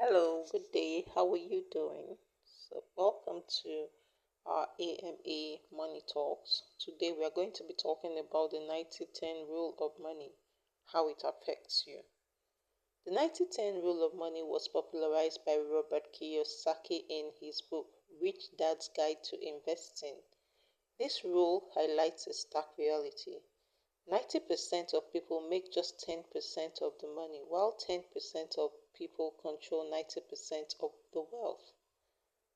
Hello, good day. How are you doing? Welcome to our AMA Money Talks. Today, we are going to be talking about the 90-10 rule of money, how it affects you. The 90-10 rule of money was popularized by Robert Kiyosaki in his book, Rich Dad's Guide to Investing. This rule highlights a stark reality. 90% of people make just 10% of the money, while 10% of people control 90% of the wealth.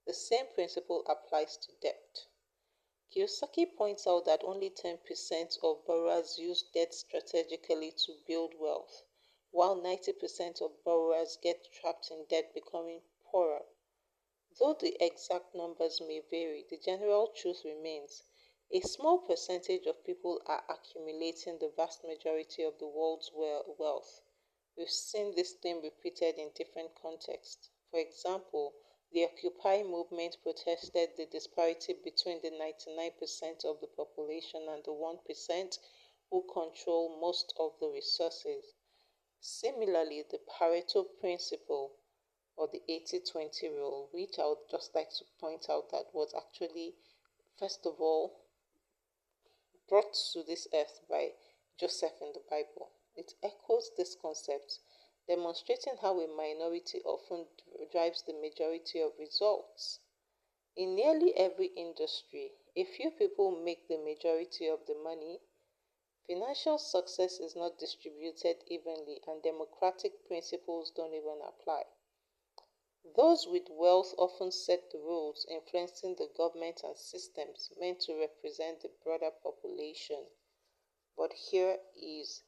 The same principle applies to debt. Kiyosaki points out that only 10% of borrowers use debt strategically to build wealth, while 90% of borrowers get trapped in debt, becoming poorer. Though the exact numbers may vary, the general truth remains. A small percentage of people are accumulating the vast majority of the world's wealth. We've seen this theme repeated in different contexts. For example, the Occupy movement protested the disparity between the 99% of the population and the 1% who control most of the resources. Similarly, the Pareto Principle, or the 80-20 rule, which I would just like to point out that was actually, first of all, brought to this earth by Joseph in the Bible. It echoes this concept, demonstrating how a minority often drives the majority of results. In nearly every industry, a few people make the majority of the money. Financial success is not distributed evenly, and democratic principles don't even apply. Those with wealth often set the rules, influencing the government and systems meant to represent the broader population. But here is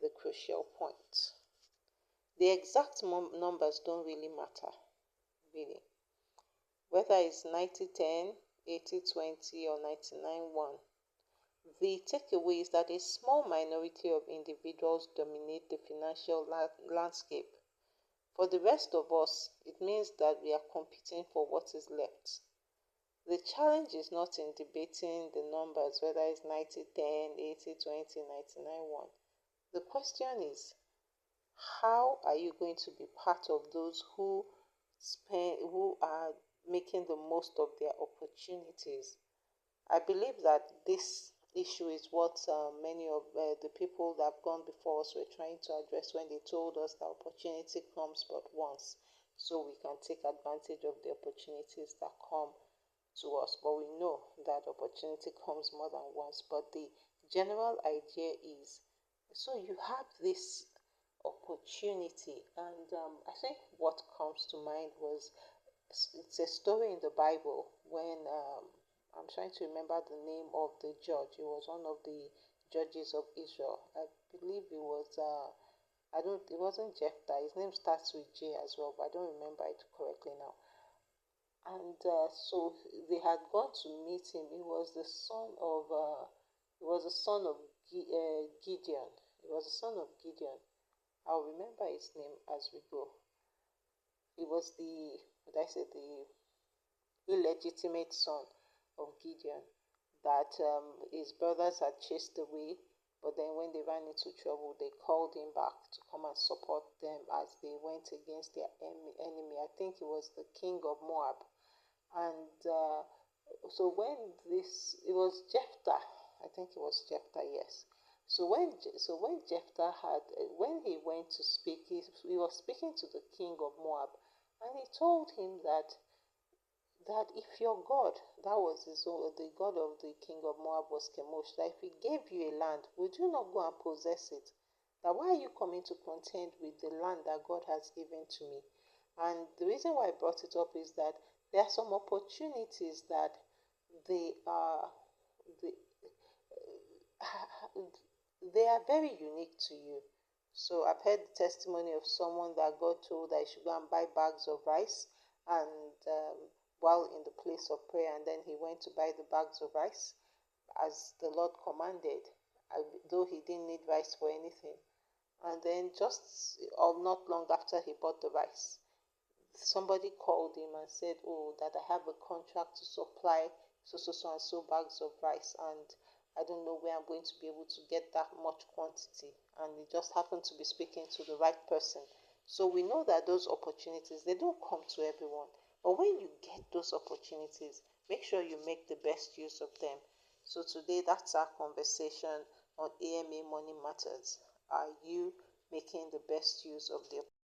the crucial point. The exact numbers don't really matter, really. Whether it's 90-10, 80-20, or 99-1. The takeaway is that a small minority of individuals dominate the financial landscape. For the rest of us, it means that we are competing for what is left. The challenge is not in debating the numbers, whether it's 90-10, 80-20, 99-1. The question is, how are you going to be part of those who are making the most of their opportunities? I believe that this issue is what many of the people that have gone before us were trying to address when they told us that opportunity comes but once, so we can take advantage of the opportunities that come to us. But we know that opportunity comes more than once. But the general idea is, so you have this opportunity, and I think what comes to mind was, it's a story in the Bible when I'm trying to remember the name of the judge. He was one of the judges of Israel. I believe it was it wasn't Jephthah. His name starts with J as well, but I don't remember it correctly now. And so they had gone to meet him. He was the son of Gideon. He was the son of Gideon. I'll remember his name as we go. He was the, would I say, the illegitimate son of Gideon that his brothers had chased away, but then when they ran into trouble, they called him back to come and support them as they went against their enemy. I think it was the king of Moab. And so when it was Jephthah, I think it was Jephthah, yes. So when Jephthah when he went to speak, he was speaking to the king of Moab, and he told him that if your God, that was the God of the king of Moab was Chemosh, that if he gave you a land, would you not go and possess it? That why are you coming to contend with the land that God has given to me? And the reason why I brought it up is that there are some opportunities that they are they are very unique to you. So I've heard the testimony of someone that God told that he should go and buy bags of rice, and while in the place of prayer, and then he went to buy the bags of rice as the Lord commanded, though he didn't need rice for anything. And then just not long after he bought the rice, somebody called him and said, oh, that I have a contract to supply so and so bags of rice, and I don't know where I'm going to be able to get that much quantity. And he just happened to be speaking to the right person. So we know that those opportunities, they don't come to everyone. But when you get those opportunities, make sure you make the best use of them. So today, that's our conversation on AMA Money Matters. Are you making the best use of the